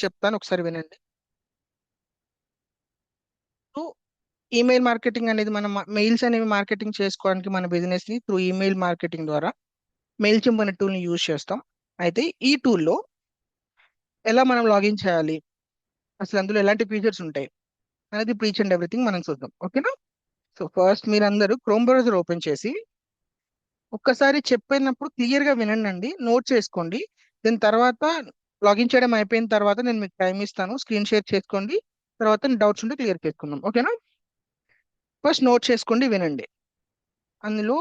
చెప్తాను, ఒకసారి వినండి. సో ఈమెయిల్ మార్కెటింగ్ అనేది మనం మెయిల్స్ అనేవి మార్కెటింగ్ చేసుకోవడానికి మన బిజినెస్ ని త్రూ ఈమెయిల్ మార్కెటింగ్ ద్వారా మెయిల్ చింప్ అనే టూల్ ని యూజ్ చేస్తాం. అయితే ఈ టూల్లో ఎలా మనం లాగిన్ చేయాలి, అసలు అందులో ఎలాంటి ఫీచర్స్ ఉంటాయి అనేది ఈచ్ అండ్ ఎవ్రీథింగ్ మనం చూద్దాం. ఓకేనా? సో ఫస్ట్ మీరందరూ క్రోమ్ బ్రౌజర్ ఓపెన్ చేసి ఒక్కసారి చెప్పినప్పుడు క్లియర్ గా వినండి, నోట్ చేసుకోండి. దాని తర్వాత లాగిన్ చేయడం అయిపోయిన తర్వాత నేను మీకు టైం ఇస్తాను, స్క్రీన్ షేర్ చేసుకోండి. తర్వాత డౌట్స్ ఉంటే క్లియర్ చేసుకుందాం. ఓకేనా? ఫస్ట్ నోట్ చేసుకోండి, వినండి. అందులో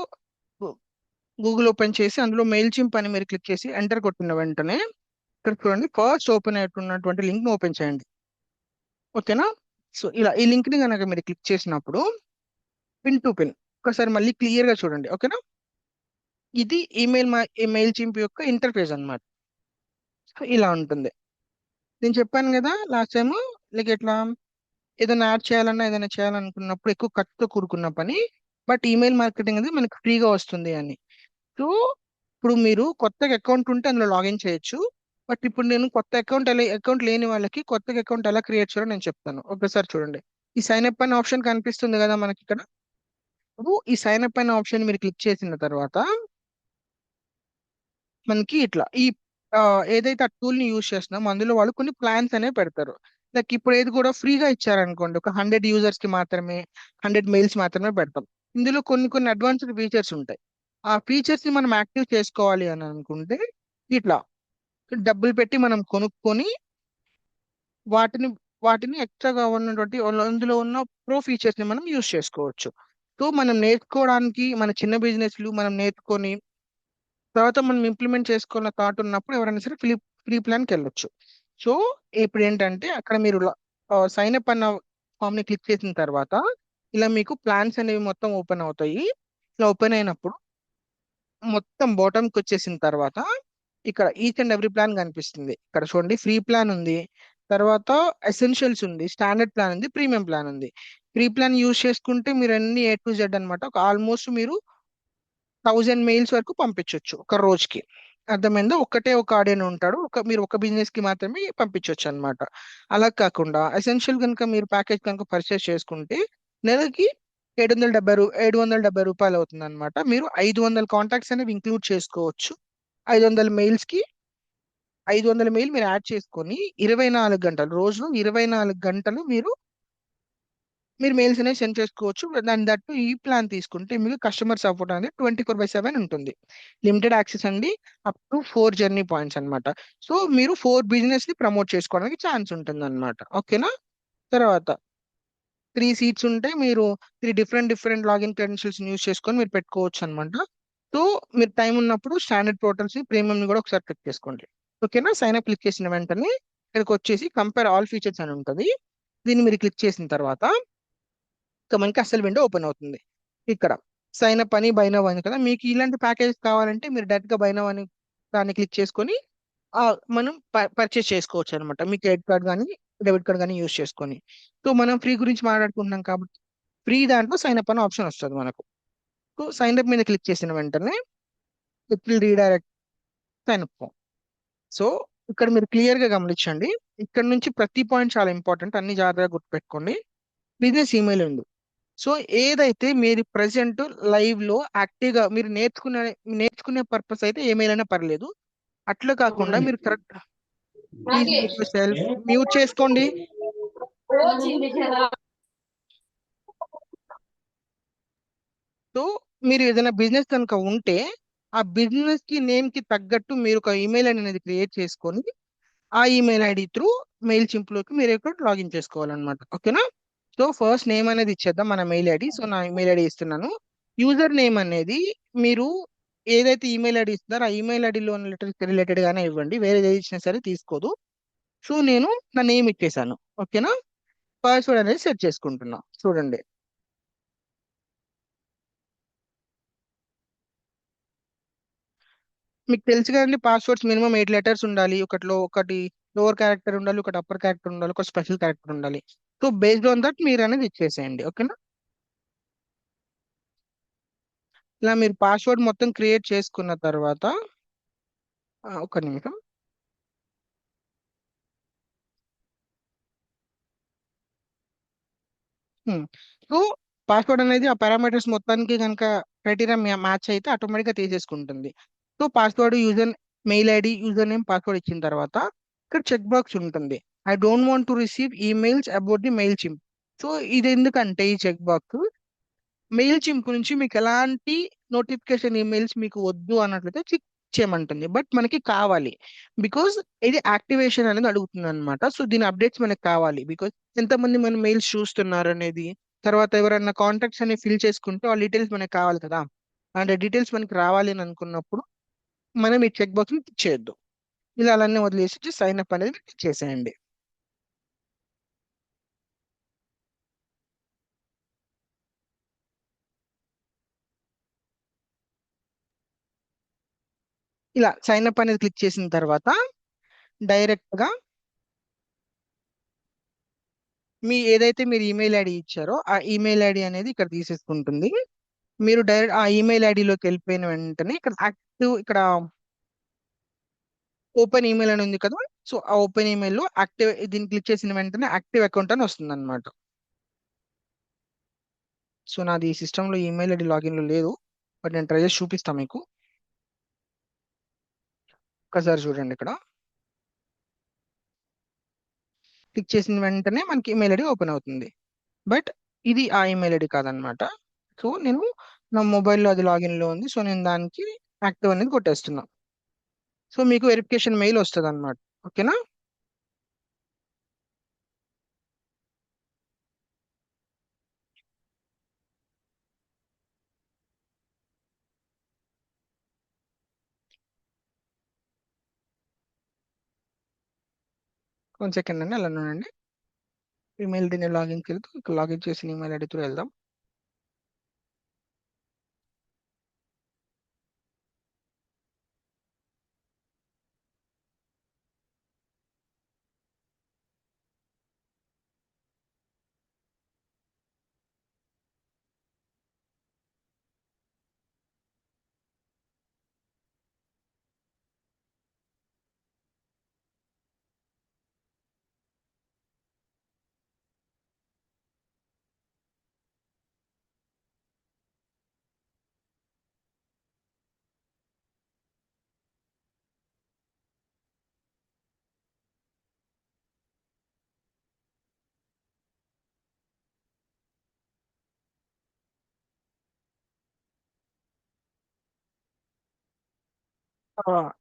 గూగుల్ ఓపెన్ చేసి అందులో మెయిల్ చింప్ అని మీరు క్లిక్ చేసి ఎంటర్ కొట్టిన వెంటనే ఇక్కడ చూడండి, ఫస్ట్ ఓపెన్ అవుతున్నటువంటి లింక్ ని ఓపెన్ చేయండి. ఓకేనా? సో ఇలా ఈ లింక్ ని కనుక మీరు క్లిక్ చేసినప్పుడు పిన్ టు పిన్ ఒకసారి మళ్ళీ క్లియర్ గా చూడండి. ఓకేనా? ఇది మెయిల్ చింప్ యొక్క ఇంటర్ఫేస్ అన్నమాట. సో ఇలా ఉంటుంది. నేను చెప్పాను కదా లాస్ట్ టైం, లైక్ ఎట్లా ఏదైనా యాడ్ చేయాలన్నా ఏదైనా చేయాలనుకున్నప్పుడు ఎక్కువ ఖర్చుతో కూడుకున్న పని, బట్ ఈమెయిల్ మార్కెటింగ్ అనేది మనకు ఫ్రీగా వస్తుంది అని. సో ఇప్పుడు మీరు కొత్తగా అకౌంట్ ఉంటే అందులో లాగిన్ చేయొచ్చు. బట్ ఇప్పుడు నేను కొత్త అకౌంట్ లేని వాళ్ళకి కొత్తగా అకౌంట్ ఎలా క్రియేట్ చేయాలో నేను చెప్తాను. ఒకసారి చూడండి. ఈ సైన్ అప్ అనే ఆప్షన్ కనిపిస్తుంది కదా మనకి ఇక్కడ. ఇప్పుడు ఈ సైన్ అప్ అనే ఆప్షన్ మీరు క్లిక్ చేసిన తర్వాత మనకి ఇట్లా ఆ, ఏదైతే ఆ టూల్ ని యూజ్ చేస్తున్నామో అందులో వాళ్ళు కొన్ని ప్లాన్స్ అనేవి పెడతారు. లైక్ ఇప్పుడు ఏది కూడా ఫ్రీగా ఇచ్చారనుకోండి, ఒక 100 యూజర్స్ కి మాత్రమే 100 మెయిల్స్ మాత్రమే పెడతాం. ఇందులో కొన్ని కొన్ని అడ్వాన్స్డ్ ఫీచర్స్ ఉంటాయి. ఆ ఫీచర్స్ ని మనం యాక్టివ్ చేసుకోవాలి అని అనుకుంటే ఇట్లా డబ్బులు పెట్టి మనం కొనుక్కొని వాటిని వాటిని ఎక్స్ట్రాగా ఉన్నటువంటి అందులో ఉన్న ప్రో ఫీచర్స్ ని మనం యూజ్ చేసుకోవచ్చు. సో మనం నేర్చుకోవడానికి మన చిన్న బిజినెస్లు మనం నేర్చుకొని తర్వాత మనం ఇంప్లిమెంట్ చేసుకున్న థాట్ ఉన్నప్పుడు ఎవరైనా సరే ఫ్రీ ప్లాన్కి వెళ్ళొచ్చు. సో ఇప్పుడు ఏంటంటే అక్కడ మీరు సైన్ అప్ అన్న ఫామ్ ని క్లిక్ చేసిన తర్వాత ఇలా మీకు ప్లాన్స్ అనేవి మొత్తం ఓపెన్ అవుతాయి. ఇలా ఓపెన్ అయినప్పుడు మొత్తం బాటమ్కి వచ్చేసిన తర్వాత ఇక్కడ ఈచ్ అండ్ ఎవ్రీ ప్లాన్ కనిపిస్తుంది. ఇక్కడ చూడండి, ఫ్రీ ప్లాన్ ఉంది, తర్వాత ఎసెన్షియల్స్ ఉంది, స్టాండర్డ్ ప్లాన్ ఉంది, ప్రీమియం ప్లాన్ ఉంది. ఫ్రీ ప్లాన్ యూజ్ చేసుకుంటే మీరు అన్ని A to Z అనమాట. ఒక ఆల్మోస్ట్ మీరు 1000 మెయిల్స్ వరకు పంపించవచ్చు ఒక రోజుకి. అర్థమైందా? ఒకటే ఒక ఆడియన్ ఉంటాడు, మీరు ఒక బిజినెస్ కి మాత్రమే పంపించవచ్చు అన్నమాట. అలా కాకుండా ఎసెన్షియల్ కనుక మీరు ప్యాకేజ్ కనుక పర్చేస్ చేసుకుంటే నెలకి 770 రూపాయలు అవుతుంది అనమాట. మీరు 500 కాంటాక్ట్స్ అనేవి ఇంక్లూడ్ చేసుకోవచ్చు. 500 మెయిల్స్ కి 500 మెయిల్ మీరు యాడ్ చేసుకొని 24 గంటలు, రోజులో 24 గంటలు మీరు మెయిల్స్ అనేవి సెండ్ చేసుకోవచ్చు. దాని దట్టు ఈ ప్లాన్ తీసుకుంటే మీకు కస్టమర్ సపోర్ట్ అనేది 24/7 ఉంటుంది. లిమిటెడ్ యాక్సెస్ అండి, అప్ టు 4 జర్నీ పాయింట్స్ అన్నమాట. సో మీరు 4 బిజినెస్ ని ప్రమోట్ చేసుకోవడానికి ఛాన్స్ ఉంటుంది అనమాట. ఓకేనా? తర్వాత 3 సీట్స్ ఉంటే మీరు 3 డిఫరెంట్ లాగిన్ క్రెడెన్షియల్స్ యూస్ చేసుకొని మీరు పెట్టుకోవచ్చు అనమాట. సో మీరు టైం ఉన్నప్పుడు స్టాండర్డ్ పోర్టల్స్ ప్రీమియం ని కూడా ఒకసారి క్లిక్ చేసుకోండి. ఓకేనా? సైన్ అప్ క్లిక్ చేసిన వెంటనే ఇక్కడికి వచ్చేసి కంపేర్ ఆల్ ఫీచర్స్ అని ఉంటుంది. దీన్ని మీరు క్లిక్ చేసిన తర్వాత ఇక మనకి అసలు విండో ఓపెన్ అవుతుంది. ఇక్కడ సైన్ అప్ అని బై నౌ అని కదా, మీకు ఇలాంటి ప్యాకేజ్ కావాలంటే మీరు డైరెక్ట్ గా బై నౌ అని దాన్ని క్లిక్ చేసుకొని ఆ మనం పర్చేస్ చేసుకోవచ్చు అనమాట. మీ క్రెడిట్ కార్డ్ కానీ డెబిట్ కార్డ్ కానీ యూస్ చేసుకొని. సో మనం ఫ్రీ గురించి మాట్లాడుకుంటున్నాం కాబట్టి ఫ్రీ దాంట్లో సైన్ అప్ అనే ఆప్షన్ వస్తుంది మనకు. సో సైన్ అప్ మీద క్లిక్ చేసిన వెంటనే it will redirect sign up. So ఇక్కడ మీరు క్లియర్ గా గమనించండి. ఇక్కడ నుంచి ప్రతి పాయింట్ చాలా ఇంపార్టెంట్, అన్ని జాగ్రత్తగా గుర్తుపెట్టుకోండి. బిజినెస్ ఈమెయిల్ ఉంది. సో ఏదైతే మీరు ప్రజెంట్ లైవ్ లో యాక్టివ్ గా మీరు నేర్చుకునే పర్పస్ అయితే ఏమైనా పర్లేదు. అట్లా కాకుండా మీరు correct, please mute your self, mute చేసుకోండి. సో మీరు ఏదైనా బిజినెస్ కనుక ఉంటే ఆ బిజినెస్ కి నేమ్ కి తగ్గట్టు మీరు ఒక ఈమెయిల్ అనేది క్రియేట్ చేసుకొని ఆ ఈమెయిల్ ఐడి త్రూ మెయిల్ చింపులోకి మీరు ఇక్కడ లాగిన్ చేసుకోవాలన్నమాట. ఓకేనా? సో ఫస్ట్ నేమ్ అనేది ఇచ్చేద్దాం, మన మెయిల్ ఐడి. సో నా ఈమెయిల్ ఐడి ఇస్తున్నాను. యూజర్ నేమ్ అనేది మీరు ఏదైతే ఈమెయిల్ ఐడి ఇస్తున్నారో ఆ ఈమెయిల్ ఐడిలో ఉన్న లెటర్స్ రిలేటెడ్ గానే ఇవ్వండి, వేరే ఏది ఇచ్చినా సరే తీసుకోదు. సో నేను నా నేమ్ ఇచ్చేసాను. ఓకేనా? పాస్వర్డ్ అనేది సెట్ చేసుకుంటున్నా. చూడండి, మీకు తెలుసు కదండి, పాస్వర్డ్స్ మినిమం 8 లెటర్స్ ఉండాలి. ఒకటి లోవర్ క్యారెక్టర్ ఉండాలి, ఒకటి అప్పర్ క్యారెక్టర్ ఉండాలి, ఒక స్పెషల్ క్యారెక్టర్ ఉండాలి. సో బేస్డ్ ఆన్ దట్ మీరు అనేది ఇచ్చేసేయండి. ఓకేనా? ఇలా మీరు పాస్వర్డ్ మొత్తం క్రియేట్ చేసుకున్న తర్వాత ఒక నిమిషం. సో పాస్వర్డ్ అనేది ఆ పారామీటర్స్ మొత్తానికి కనుక క్రైటీరియా మ్యాచ్ అయితే ఆటోమేటిక్గా తీసేసుకుంటుంది. So password user mail ID user name password ఇచ్చిన తర్వాత ఇక్కడ చెక్ బాక్స్ ఉంటుంది. I don't want to receive emails about the Mailchimp. So ఇది ఎందుకంటే ఈ చెక్ బాక్స్ మెయిల్ చింప్ నుంచి మీకు ఎలాంటి నోటిఫికేషన్ ఈమెయిల్స్ మీకు వద్దు అన్నట్లయితే చెక్ చేయమంటుంది. బట్ మనకి కావాలి, బికాజ్ ఇది యాక్టివేషన్ అనేది అడుగుతుంది అనమాట. సో దీని అప్డేట్స్ మనకి కావాలి, బికాజ్ ఎంతమంది మన మెయిల్స్ చూస్తున్నారు అనేది, తర్వాత ఎవరైనా కాంటాక్ట్స్ అనేవి ఫిల్ చేసుకుంటే వాళ్ళ డీటెయిల్స్ మనకి కావాలి కదా. అంటే డీటెయిల్స్ మనకి రావాలి అని అనుకున్నప్పుడు మనం ఈ చెక్ బాక్స్ ని టిక్ చేయొద్దు. ఇలా అలానే వదిలేసి సైన్ అప్ అనేది టిక్ చేసేయండి. ఇలా సైన్ అప్ అనేది క్లిక్ చేసిన తర్వాత డైరెక్ట్ గా మీ ఏదైతే మీరు ఈమెయిల్ ఐడి ఇచ్చారో ఆ ఈమెయిల్ ఐడి అనేది ఇక్కడ తీసేసుకుంటుంది. మీరు డైరెక్ట్ ఆ ఈమెయిల్ ఐడిలోకి వెళ్ళిపోయిన వెంటనే ఇక్కడ యాక్టివ్, ఇక్కడ ఓపెన్ ఈమెయిల్ అని ఉంది కదా. సో ఆ ఓపెన్ ఈమెయిల్ లో యాక్టివ్, దీన్ని క్లిక్ చేసిన వెంటనే యాక్టివ్ అకౌంట్ అని వస్తుంది అనమాట. సో నాది ఈ సిస్టంలో ఈమెయిల్ ఐడి లాగిన్ లో లేదు, బట్ నేను ట్రై చేసి చూపిస్తాను మీకు. ఒకసారి చూడండి, ఇక్కడ క్లిక్ చేసిన వెంటనే మనకి ఈమెయిల్ ఐడి ఓపెన్ అవుతుంది. బట్ ఇది ఆ ఈమెయిల్ ఐడి కాదనమాట. సో నేను నా మొబైల్లో అది లాగిన్ లో ఉంది, సో నేను దానికి యాక్టివ్ అనేది కొట్టేస్తున్నా. సో మీకు వెరిఫికేషన్ మెయిల్ వస్తుంది అనమాట. ఓకేనా. కొంచెం సెకండ్ అండి, అలా ఉండండి. ఈమెయిల్ దీన్ని లాగిన్కి వెళ్తూ ఇక్కడ లాగిన్ చేసిన ఈమెయిల్ ఐడితో వెళ్దాం.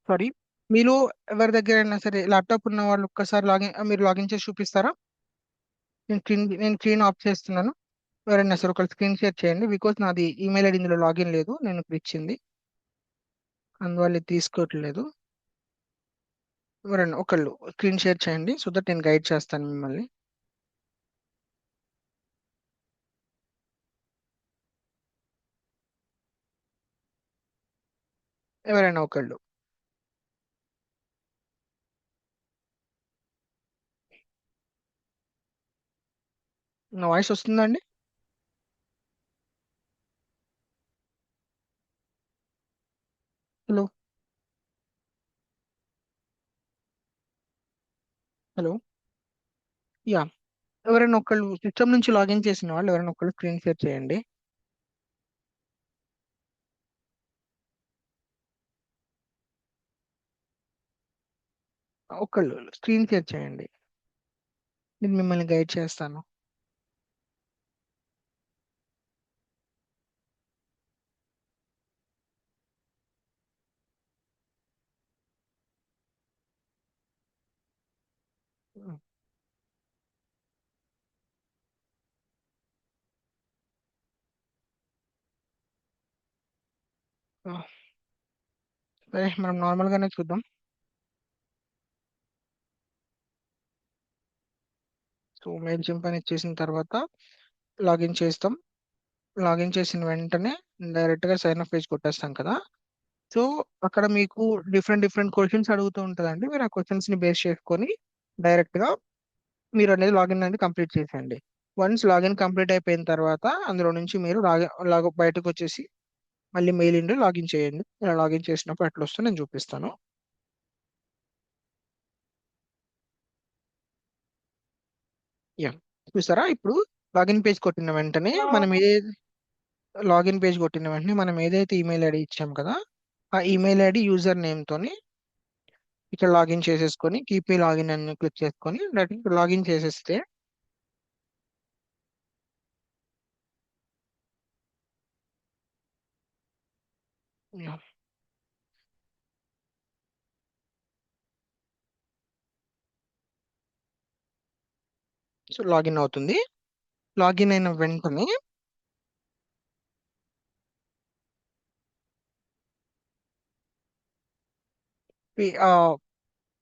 సారీ, మీలో ఎవరి దగ్గర అయినా సరే ల్యాప్టాప్ ఉన్న వాళ్ళు ఒక్కసారి లాగిన్, మీరు లాగిన్ చేసి చూపిస్తారా? నేను స్క్రీన్ ఆఫ్ చేస్తున్నాను. ఎవరైనా సరే ఒకళ్ళు స్క్రీన్ షేర్ చేయండి, బికాస్ నాది ఈమెయిల్ ఐడి ఇందులో లాగిన్ లేదు, నేను ఇప్పుడు ఇచ్చింది, అందువల్ల ఇది తీసుకోవట్లేదు. ఎవరైనా ఒకళ్ళు స్క్రీన్ షేర్ చేయండి, సో దట్ నేను గైడ్ చేస్తాను మిమ్మల్ని. ఎవరైనా ఒకళ్ళు. నా వాయిస్ వస్తుందా అండి? హలో. హలో. యా. ఎవరైనా ఒకళ్ళు సిస్టమ్ నుంచి లాగిన్ చేసిన వాళ్ళు ఎవరైనా ఒకళ్ళు స్క్రీన్ షేర్ చేయండి. ఒకళ్ళు స్క్రీన్ షేర్ చేయండి, నేను మిమ్మల్ని గైడ్ చేస్తాను. ఆ, సరే మనం నార్మల్ గానే చూద్దాం. సో మెయిల్ చింప్ అని ఇచ్చేసిన తర్వాత లాగిన్ చేస్తాం. లాగిన్ చేసిన వెంటనే డైరెక్ట్ గా సైన్ అప్ పేజ్ కొట్టేస్తాం కదా. సో అక్కడ మీకు డిఫరెంట్ డిఫరెంట్ క్వశ్చన్స్ అడుగుతూ ఉంటుందండి. మీరు ఆ క్వశ్చన్స్ ని బేస్ చేసుకొని డైరెక్ట్ గా మీరు అనేది లాగిన్ అనేది కంప్లీట్ చేసేయండి. వన్స్ లాగిన్ కంప్లీట్ అయిపోయిన తర్వాత అందులో నుంచి మీరు బయటకు వచ్చేసి మళ్ళీ మెయిల్ ఇండి లాగిన్ చేయండి. ఇలా లాగిన్ చేసినప్పుడు ఎట్లా వస్తుందో నేను చూపిస్తాను. యా, చూసారా ఇప్పుడు లాగిన్ పేజ్ కొట్టిన వెంటనే మనం ఏదైతే ఈమెయిల్ ఐడి ఇచ్చాం కదా, ఆ ఈమెయిల్ ఐడి యూజర్ నేమ్ తోని ఇక్కడ లాగిన్ చేసేసుకొని కీప్ మీ లాగిన్ అని క్లిక్ చేసుకొని డైరెక్ట్ లాగిన్ చేసేస్తే సో లాగిన్ అవుతుంది. లాగిన్ అయిన వెంటనే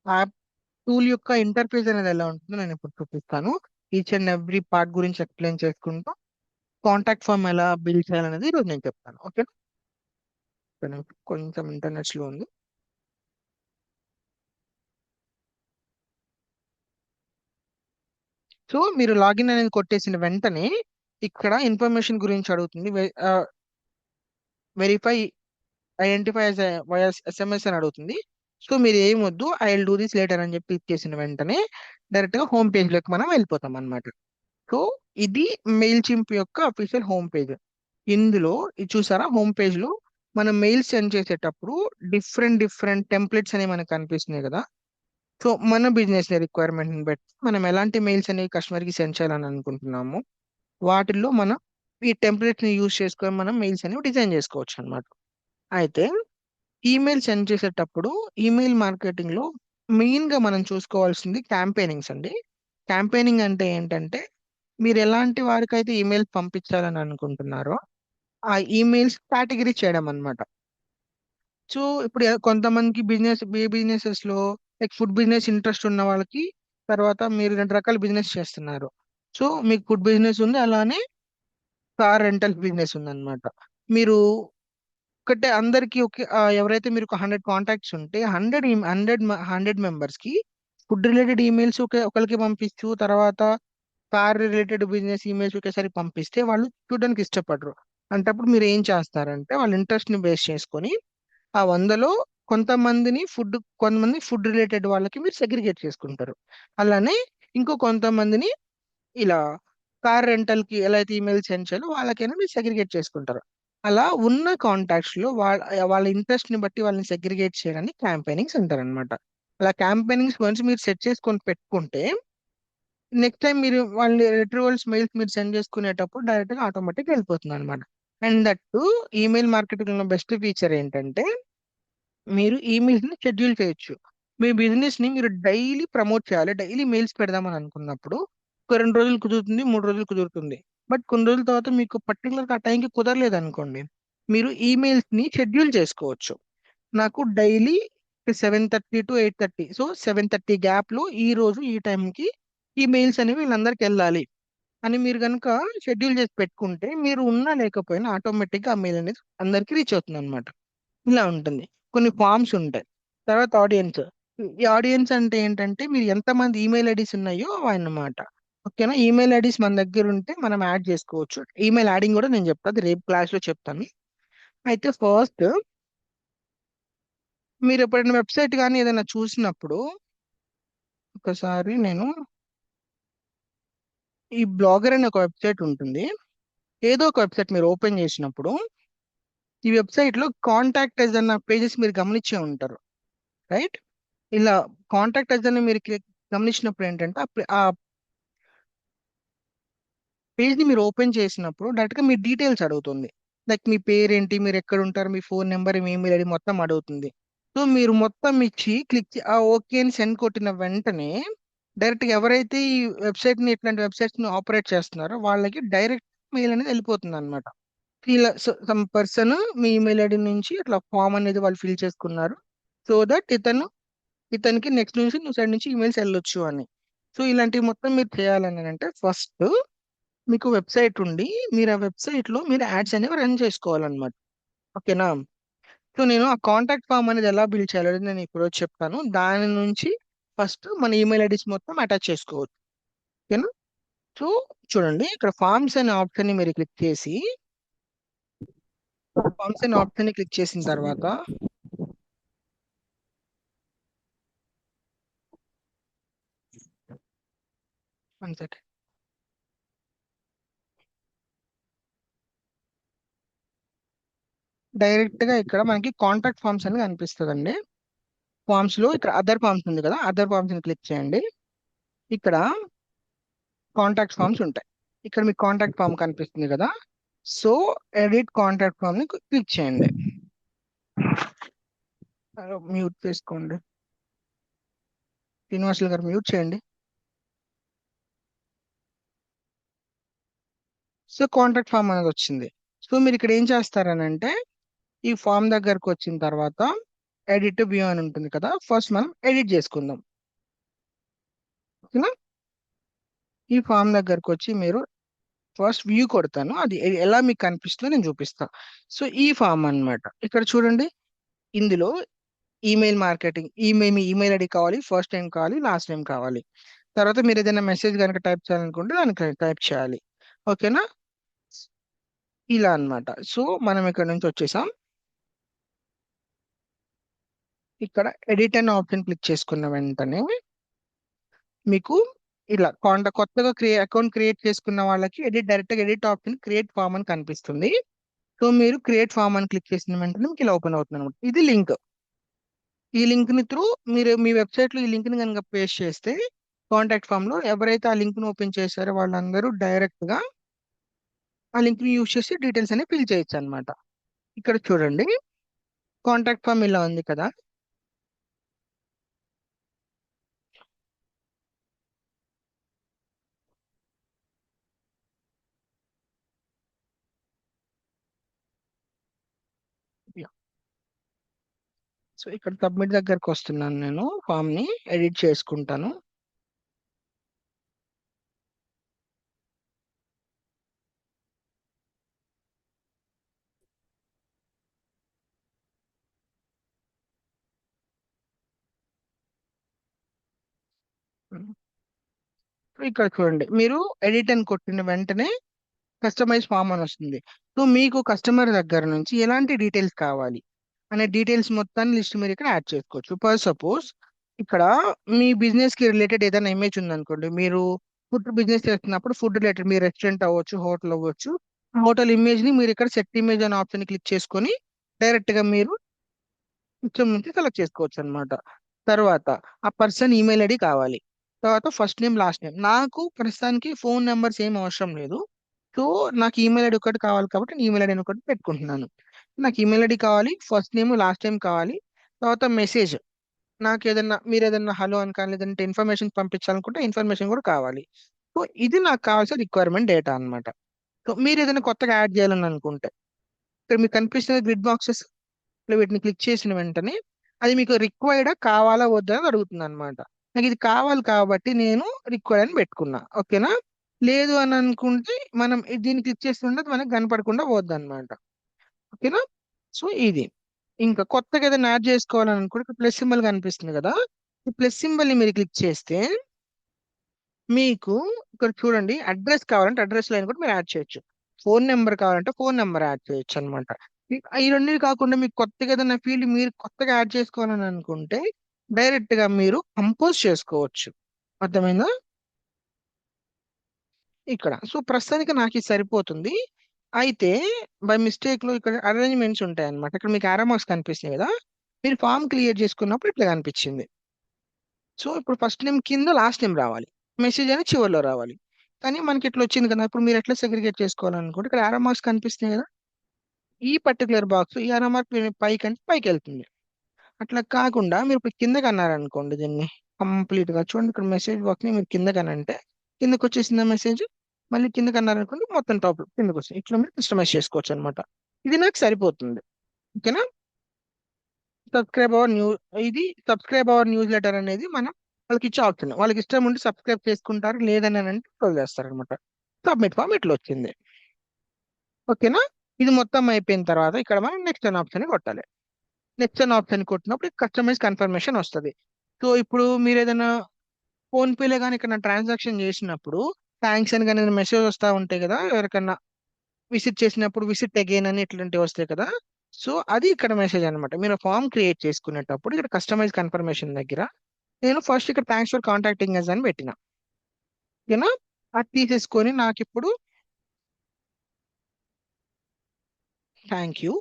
యాప్ టూల్ యొక్క ఇంటర్ఫేస్ అనేది ఎలా ఉంటుందో నేను ఇప్పుడు చూపిస్తాను. ఈచ్ అండ్ ఎవ్రీ పార్ట్ గురించి ఎక్స్ప్లెయిన్ చేసుకుంటూ కాంటాక్ట్ ఫామ్ ఎలా బిల్డ్ చేయాలనేది ఈరోజు నేను చెప్తాను. ఓకే, కొంచెం ఇంటర్నెట్ స్లో ఉంది. సో మీరు లాగిన్ అనేది కొట్టేసిన వెంటనే ఇక్కడ ఇన్ఫర్మేషన్ గురించి అడుగుతుంది. వెరిఫై ఐడెంటిఫై వయస్ ఎస్ఎంఎస్ అని అడుగుతుంది. సో మీరు ఏం వద్దు, I will do this later అని చెప్పి క్లిక్ చేసిన వెంటనే డైరెక్ట్ గా హోమ్ పేజ్ లోకి మనం వెళ్ళిపోతాం అన్నమాట. సో ఇది మెయిల్ చింప్ యొక్క అఫీషియల్ హోమ్ పేజ్. ఇందులో ఇది చూసారా, హోమ్ పేజ్ లో మనం మెయిల్ సెండ్ చేసేటప్పుడు డిఫరెంట్ డిఫరెంట్ టెంప్లెట్స్ అనేవి మనకు కనిపిస్తున్నాయి కదా. సో మన బిజినెస్ రిక్వైర్మెంట్ ని బట్టి మనం ఎలాంటి మెయిల్స్ అనేవి కస్టమర్ కి సెండ్ చేయాలని అనుకుంటున్నాము, వాటిల్లో మనం ఈ టెంప్లెట్స్ ని యూజ్ చేసుకొని మనం మెయిల్స్ అనేవి డిజైన్ చేసుకోవచ్చు అన్నమాట. అయితే ఈమెయిల్ సెండ్ చేసేటప్పుడు ఈమెయిల్ మార్కెటింగ్ లో మెయిన్ గా మనం చూసుకోవాల్సింది క్యాంపెయినింగ్స్ అండి. క్యాంపెయినింగ్ అంటే ఏంటంటే మీరు ఎలాంటి వారికైతే ఈమెయిల్ పంపించాలని అనుకుంటున్నారో ఆ ఈమెయిల్స్ కేటగిరీ చేయడం అన్నమాట. సో ఇప్పుడు కొంతమందికి బిజినెసెస్ లో లైక్ ఫుడ్ బిజినెస్ ఇంట్రెస్ట్ ఉన్న వాళ్ళకి, తర్వాత మీరు రెండు రకాల బిజినెస్ చేస్తున్నారు. సో మీకు ఫుడ్ బిజినెస్ ఉంది, అలానే కార్ రెంటల్ బిజినెస్ ఉంది అనమాట. మీరు ఒకటే అందరికి ఒకే ఎవరైతే మీరు ఒక 100 కాంటాక్ట్స్ ఉంటే 100 మెంబర్స్ కి ఫుడ్ రిలేటెడ్ ఈమెయిల్స్ ఒకరికి పంపించు, తర్వాత కార్ రిలేటెడ్ బిజినెస్ ఈమెయిల్స్ ఒకేసారి పంపిస్తే వాళ్ళు చూడడానికి ఇష్టపడరు. అంటప్పుడు మీరు ఏం చేస్తారంటే వాళ్ళ ఇంట్రెస్ట్ ని బేస్ చేసుకొని ఆ 100లో కొంతమంది ఫుడ్ రిలేటెడ్ వాళ్ళకి మీరు సెగ్రిగేట్ చేసుకుంటారు. అలానే ఇంకో కొంతమందిని ఇలా కార్ రెంటల్ కి ఎలా అయితే ఈమెయిల్ సెండ్ చేయాలో వాళ్ళకైనా మీరు సెగ్రిగేట్ చేసుకుంటారు. అలా ఉన్న కాంటాక్ట్స్ లో వాళ్ళ ఇంట్రెస్ట్ ని బట్టి వాళ్ళని సెగ్రిగేట్ చేయడాన్ని క్యాంపెయినింగ్స్ అంటారు అనమాట. అలా క్యాంపెయినింగ్స్ వన్స్ మీరు సెట్ చేసుకొని పెట్టుకుంటే నెక్స్ట్ టైం మీరు వాళ్ళ రిట్రీవల్స్ మెయిల్స్ మీరు సెండ్ చేసుకునేటప్పుడు డైరెక్ట్ గా ఆటోమేటిక్ వెళ్ళిపోతుంది అనమాట. అండ్ దట్టు ఈమెయిల్ మార్కెటింగ్ లో బెస్ట్ ఫీచర్ ఏంటంటే మీరు ఈమెయిల్స్ ని షెడ్యూల్ చేయొచ్చు. మీ బిజినెస్ ని మీరు డైలీ ప్రమోట్ చేయాలి, డైలీ మెయిల్స్ పెడదామని అనుకున్నప్పుడు ఒక 2 రోజులు కుదురుతుంది, 3 రోజులు కుదురుతుంది. బట్ కొన్ని రోజుల తర్వాత మీకు పర్టికులర్ గా ఆ టైంకి కుదరలేదు అనుకోండి, మీరు ఈమెయిల్స్ ని షెడ్యూల్ చేసుకోవచ్చు. నాకు డైలీ 7:30 to 8:30, సో 7:30 గ్యాప్ లో ఈ రోజు ఈ టైంకి ఈ మెయిల్స్ అనేవి వీళ్ళందరికి వెళ్ళాలి అని మీరు కనుక షెడ్యూల్ చేసి పెట్టుకుంటే మీరు ఉన్నా లేకపోయినా ఆటోమేటిక్ గా ఆ మెయిల్ అనేది అందరికి రీచ్ అవుతుంది అనమాట. ఇలా ఉంటుంది. కొన్ని ఫామ్స్ ఉంటాయి. తర్వాత ఆడియన్స్. ఈ ఆడియన్స్ అంటే ఏంటంటే మీరు ఎంతమంది ఈమెయిల్ ఐడీస్ ఉన్నాయో అన్నమాట. ఓకేనా, ఈమెయిల్ ఐడీస్ మన దగ్గర ఉంటే మనం యాడ్ చేసుకోవచ్చు. ఈమెయిల్ యాడింగ్ కూడా నేను చెప్తాను, అది రేపు క్లాస్ లో చెప్తాను. అయితే ఫస్ట్ మీరు ఎప్పుడైనా వెబ్సైట్ కానీ ఏదైనా చూసినప్పుడు ఒకసారి నేను ఈ బ్లాగర్ అనే ఒక వెబ్సైట్ ఉంటుంది. ఏదో ఒక వెబ్సైట్ మీరు ఓపెన్ చేసినప్పుడు ఈ వెబ్సైట్ లో కాంటాక్ట్ అన్న పేజెస్ మీరు గమనించే ఉంటారు, రైట్? ఇలా కాంటాక్ట్ అని మీరు గమనించినప్పుడు ఏంటంటే ఆ పేజ్ ని మీరు ఓపెన్ చేసినప్పుడు డైరెక్ట్ గా మీ డీటెయిల్స్ అడుగుతుంది. లైక్ మీ పేరేంటి, మీరు ఎక్కడ ఉంటారు, మీ ఫోన్ నెంబర్, మీ ఈమెయిల్ ఐడి మొత్తం అడుగుతుంది. సో మీరు మొత్తం ఇచ్చి ఆ ఓకే అని సెండ్ కొట్టిన వెంటనే డైరెక్ట్ గా ఎవరైతే ఈ వెబ్సైట్ ని ఇట్లాంటి వెబ్సైట్స్ ని ఆపరేట్ చేస్తున్నారో వాళ్ళకి డైరెక్ట్ మెయిల్ అనేది వెళ్ళిపోతుంది అనమాట. ఇలా సమ్ పర్సన్ మీ ఈమెయిల్ ఐడి నుంచి ఇట్లా ఫామ్ అనేది వాళ్ళు ఫిల్ చేసుకున్నారు, సో దట్ ఇతనికి నెక్స్ట్ నుంచి నువ్వు సైడ్ నుంచి ఈమెయిల్స్ వెళ్ళొచ్చు అని. సో ఇలాంటివి మొత్తం మీరు చేయాలని అంటే ఫస్ట్ మీకు వెబ్సైట్ ఉండి మీరు ఆ వెబ్సైట్ లో మీరు యాడ్స్ అనేవి రన్ చేసుకోవాలన్నమాట. ఓకేనా. సో నేను ఆ కాంటాక్ట్ ఫామ్ అనేది ఎలా బిల్డ్ చేయాలో నేను ఇప్పుడు చెప్తాను. దాని నుంచి ఫస్ట్ మన ఈమెయిల్ ఐడీస్ మొత్తం అటాచ్ చేసుకోవచ్చు. ఓకేనా. సో చూడండి, ఇక్కడ ఫార్మ్స్ అనే ఆప్షన్ ని మీరు క్లిక్ చేసి ఫార్మ్స్ అనే ఆప్షన్ ని క్లిక్ చేసిన తర్వాత వన్ సెకండ్. డైరెక్ట్ గా ఇక్కడ మనకి కాంటాక్ట్ ఫార్మ్స్ అని కనిపిస్తుందండి. ఫార్మ్స్ లో ఇక్కడ అదర్ ఫార్మ్స్ ఉంది కదా, అదర్ ఫార్మ్స్ ని క్లిక్ చేయండి. ఇక్కడ కాంటాక్ట్ ఫార్మ్స్ ఉంటాయి. ఇక్కడ మీకు కాంటాక్ట్ ఫార్మ్ కనిపిస్తుంది కదా, సో ఎడిట్ కాంటాక్ట్ ఫార్మ్ ని క్లిక్ చేయండి. మ్యూట్ చేసుకోండి, శ్రీనివాసులు గారు మ్యూట్ చేయండి. సో కాంటాక్ట్ ఫార్మ్ అనేది వచ్చింది. సో మీరు ఇక్కడ ఏం చేస్తారని అంటే, ఈ ఫామ్ దగ్గరకు వచ్చిన తర్వాత ఎడిట్ వ్యూ అని ఉంటుంది కదా, ఫస్ట్ మనం ఎడిట్ చేసుకుందాం. ఓకేనా? ఈ ఫామ్ దగ్గరకు వచ్చి మీరు ఫస్ట్ వ్యూ కొడతాను, అది ఎలా మీకు కనిపిస్తుందో నేను చూపిస్తాను. సో ఈ ఫామ్ అన్నమాట. ఇక్కడ చూడండి, ఇందులో ఈమెయిల్ మార్కెటింగ్, మీ ఈమెయిల్ ఐడి కావాలి, ఫస్ట్ నేమ్ కావాలి, లాస్ట్ నేమ్ కావాలి. తర్వాత మీరు ఏదైనా మెసేజ్ కనుక టైప్ చేయాలనుకుంటే దానికి టైప్ చేయాలి. ఓకేనా? ఇలా అన్నమాట. సో మనం ఇక్కడ నుంచి వచ్చేసాం. ఇక్కడ ఎడిట్ అనే ఆప్షన్ క్లిక్ చేసుకున్న వెంటనే మీకు ఇలా కొత్తగా అకౌంట్ క్రియేట్ చేసుకున్న వాళ్ళకి డైరెక్ట్ గా ఎడిట్ ఆప్షన్ క్రియేట్ ఫామ్ అని కనిపిస్తుంది. సో మీరు క్రియేట్ ఫామ్ అని క్లిక్ చేసిన వెంటనే మీకు ఇలా ఓపెన్ అవుతుంది అనమాట. ఇది లింక్. ఈ లింక్ ని త్రూ మీరు మీ వెబ్సైట్ లో ఈ లింక్ ని కనుక పేస్ట్ చేస్తే కాంటాక్ట్ ఫామ్ లో ఎవరైతే ఆ లింక్ ను ఓపెన్ చేశారో వాళ్ళందరూ డైరెక్ట్ గా ఆ లింక్ ని యూజ్ చేసి డీటెయిల్స్ అనేవి ఫిల్ చేయొచ్చు అనమాట. ఇక్కడ చూడండి, కాంటాక్ట్ ఫామ్ ఇలా ఉంది కదా. సో ఇక్కడ సబ్మిట్ దగ్గరకు వస్తున్నాను, నేను ఫామ్ ని ఎడిట్ చేసుకుంటాను. సో ఇక్కడ చూడండి, మీరు ఎడిట్ అని కొట్టిన వెంటనే కస్టమైజ్ ఫామ్ అని వస్తుంది. సో మీకు కస్టమర్ దగ్గర నుంచి ఎలాంటి డీటెయిల్స్ కావాలి అనే డీటెయిల్స్ మొత్తాన్ని లిస్ట్ మీరు ఇక్కడ యాడ్ చేసుకోవచ్చు. ఫర్ సపోజ్ ఇక్కడ మీ బిజినెస్ కి రిలేటెడ్ ఏదైనా ఇమేజ్ ఉందనుకోండి, మీరు ఫుడ్ బిజినెస్ చేస్తున్నప్పుడు ఫుడ్ రిలేటెడ్ మీ రెస్టారెంట్ అవ్వచ్చు, హోటల్ అవ్వచ్చు, ఆ హోటల్ ఇమేజ్ ని మీరు ఇక్కడ సెట్ ఇమేజ్ అనే ఆప్షన్ క్లిక్ చేసుకొని డైరెక్ట్ గా మీరు సిస్టమ్ నుంచి సెలెక్ట్ చేసుకోవచ్చు అనమాట. తర్వాత ఆ పర్సన్ ఈమెయిల్ ఐడి కావాలి. తర్వాత ఫస్ట్ నేమ్, లాస్ట్ నేమ్. నాకు ప్రస్తుతానికి ఫోన్ నెంబర్స్ ఏం అవసరం లేదు. సో నాకు ఈమెయిల్ ఐడి ఒకటి కావాలి కాబట్టి నేను ఈమెయిల్ ఐడి ఒకటి పెట్టుకుంటున్నాను. నాకు ఈమెయిల్ ఐడి కావాలి, ఫస్ట్ నేమ్ లాస్ట్ నేమ్ కావాలి. తర్వాత మెసేజ్, నాకు ఏదన్నా మీరు ఏదన్నా హలో అని కానీ లేదంటే ఇన్ఫర్మేషన్ పంపించాలనుకుంటే ఇన్ఫర్మేషన్ కూడా కావాలి. సో ఇది నాకు కావాల్సిన రిక్వైర్మెంట్ డేటా అన్నమాట. సో మీరు ఏదైనా కొత్తగా యాడ్ చేయాలని అనుకుంటే ఇక్కడ మీకు కనిపిస్తున్న గ్రిడ్ బాక్సెస్, వీటిని క్లిక్ చేసిన వెంటనే అది మీకు రిక్వైర్డా కావాలా వద్దా అని అడుగుతుంది అనమాట. నాకు ఇది కావాలి కాబట్టి నేను రిక్వైర్డ్ అని పెట్టుకున్నా. ఓకేనా? లేదు అని అనుకుంటే మనం దీన్ని క్లిక్ చేస్తుంటే అది మనకు కనపడకుండా పోద్ది అనమాట. ఓకేనా? సో ఇది ఇంకా కొత్తగా ఏదైనా యాడ్ చేసుకోవాలని అనుకుంటే ప్లస్ సింబల్ కనిపిస్తుంది కదా, ఈ ప్లస్ సింబల్ ని మీరు క్లిక్ చేస్తే మీకు ఇక్కడ చూడండి, అడ్రస్ కావాలంటే అడ్రస్ లైన్ కూడా మీరు యాడ్ చేయొచ్చు, ఫోన్ నెంబర్ కావాలంటే ఫోన్ నెంబర్ యాడ్ చేయొచ్చు అనమాట. ఈ రెండు కాకుండా మీకు కొత్తగా ఏదైనా ఫీల్డ్ మీరు కొత్తగా యాడ్ చేసుకోవాలని అనుకుంటే డైరెక్ట్ గా మీరు కంపోజ్ చేసుకోవచ్చు. అర్థమైందా? ఇక్కడ సో ప్రస్తుతానికి నాకు ఇది సరిపోతుంది. అయితే బై మిస్టేక్ లో ఇక్కడ అరేంజ్మెంట్స్ ఉంటాయి అనమాట. ఇక్కడ మీకు ఆరో మార్క్స్ కనిపిస్తాయి కదా, మీరు ఫామ్ క్రియేట్ చేసుకున్నప్పుడు ఇట్లా కనిపించింది. సో ఇప్పుడు ఫస్ట్ నేమ్ కింద లాస్ట్ నేమ్ రావాలి, మెసేజ్ అని చివరిలో రావాలి. కానీ మనకి ఇట్లా వచ్చింది కదా, ఇప్పుడు మీరు ఎట్లా సెగ్రిగేట్ చేసుకోవాలనుకుంటే ఇక్కడ ఆరో మార్క్స్ కనిపిస్తున్నాయి కదా, ఈ పర్టికులర్ బాక్స్ ఈ ఆరో మార్క్ పైకి అంటే పైకి వెళ్తుంది. అట్లా కాకుండా మీరు ఇప్పుడు కిందకి అన్నారనుకోండి, దీన్ని కంప్లీట్ గా చూడండి, ఇక్కడ మెసేజ్ బాక్స్ ని మీరు కిందకి అంటే కిందకి వచ్చేసిందా మెసేజ్, మళ్ళీ కిందకి అన్నారనుకోండి మొత్తం టాప్ కిందకి వస్తుంది. ఇట్లా మీరు కస్టమైజ్ చేసుకోవచ్చు అనమాట. ఇది నాకు సరిపోతుంది. ఓకేనా? సబ్స్క్రైబ్ అవర్ న్యూ ఇది సబ్స్క్రైబ్ అవర్ న్యూస్ లెటర్ అనేది మనం వాళ్ళకి ఇచ్చే ఆప్షన్. వాళ్ళకి ఇష్టం ఉంటే సబ్స్క్రైబ్ చేసుకుంటారు, లేదని అంటే క్లోజ్ చేస్తారు అనమాట. సబ్మిట్ ఫామ్ ఇట్లా వచ్చింది. ఓకేనా? ఇది మొత్తం అయిపోయిన తర్వాత ఇక్కడ మనం నెక్స్ట్ అనే ఆప్షన్ కొట్టాలి. నెక్స్ట్ అనే ఆప్షన్ కొట్టినప్పుడు కస్టమైజ్ కన్ఫర్మేషన్ వస్తుంది. సో ఇప్పుడు మీరు ఏదైనా ఫోన్ పేలో కానీ ఇక్కడ ట్రాన్సాక్షన్ చేసినప్పుడు థ్యాంక్స్ అని కానీ మెసేజ్ వస్తూ ఉంటాయి కదా, ఎవరికన్నా విజిట్ చేసినప్పుడు విజిట్ అగైన్ అని ఇట్లాంటివి వస్తాయి కదా. సో అది ఇక్కడ మెసేజ్ అనమాట. మీరు ఫామ్ క్రియేట్ చేసుకునేటప్పుడు ఇక్కడ కస్టమైజ్ కన్ఫర్మేషన్ దగ్గర నేను ఫస్ట్ ఇక్కడ థ్యాంక్స్ ఫర్ కాంటాక్టింగ్ అస్ అని పెట్టిన. ఓకేనా? అది తీసేసుకొని నాకు ఇప్పుడు థ్యాంక్ యూ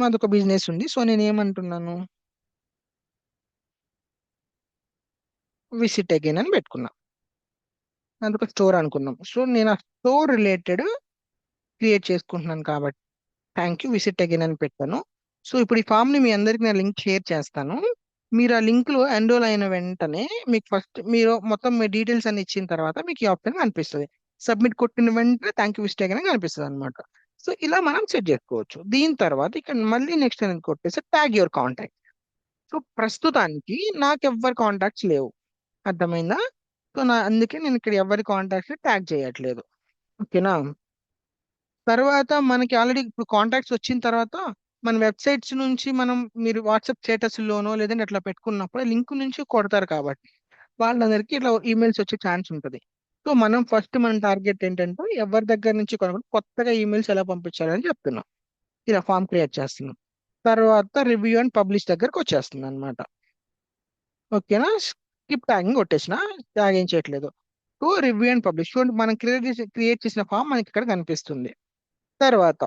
మాదొక బిజినెస్ ఉంది. సో నేను ఏమంటున్నాను, విసిట్ అగైన్ అని పెట్టుకున్నా. అదొక స్టోర్ అనుకున్నాం. సో నేను ఆ స్టోర్ రిలేటెడ్ క్రియేట్ చేసుకుంటున్నాను కాబట్టి థ్యాంక్ యూ విసిట్ అగైన్ అని పెట్టాను. సో ఇప్పుడు ఈ ఫామ్ ని మీ అందరికి నేను లింక్ షేర్ చేస్తాను. మీరు ఆ లింక్ లో ఎన్రోల్ అయిన వెంటనే మీకు ఫస్ట్ మీరు మొత్తం మీ డీటెయిల్స్ అన్ని ఇచ్చిన తర్వాత మీకు ఈ ఆప్షన్ కనిపిస్తుంది. సబ్మిట్ కొట్టిన వెంటనే థ్యాంక్ యూ విసిట్ అగైన్ అని కనిపిస్తుంది అనమాట. సో ఇలా మనం సెట్ చేసుకోవచ్చు. దీని తర్వాత ఇక్కడ మళ్ళీ నెక్స్ట్ అనేది కొట్టేసి ట్యాగ్ యువర్ కాంటాక్ట్. సో ప్రస్తుతానికి నాకు ఎవ్వరి కాంటాక్ట్స్ లేవు. అర్థమైందా? సో అందుకే నేను ఇక్కడ ఎవరి కాంటాక్ట్స్ ట్యాగ్ చేయట్లేదు. ఓకేనా? తర్వాత మనకి ఆల్రెడీ ఇప్పుడు కాంటాక్ట్స్ వచ్చిన తర్వాత మన వెబ్సైట్స్ నుంచి మనం మీరు వాట్సాప్ స్టేటస్ లోనో లేదంటే అట్లా పెట్టుకున్నప్పుడు లింక్ నుంచి కొడతారు కాబట్టి వాళ్ళందరికీ ఇట్లా ఈమెయిల్స్ వచ్చే ఛాన్స్ ఉంటుంది. సో మనం ఫస్ట్ మన టార్గెట్ ఏంటంటే ఎవరి దగ్గర నుంచి కొనకుండా కొత్తగా ఈమెయిల్స్ ఎలా పంపించాలని చెప్తున్నాం. ఇలా ఫామ్ క్రియేట్ చేస్తున్నాం. తర్వాత రివ్యూ అండ్ పబ్లిష్ దగ్గరకు వచ్చేస్తుంది అనమాట. ఓకేనా? స్కిప్ ట్యాగింగ్ కొట్టేసిన, ట్యాగ్ ఏం చేయట్లేదు. సో రివ్యూ అండ్ పబ్లిష్ చూడండి, మనం క్రియేట్ చేసిన ఫామ్ మనకి ఇక్కడ కనిపిస్తుంది. తర్వాత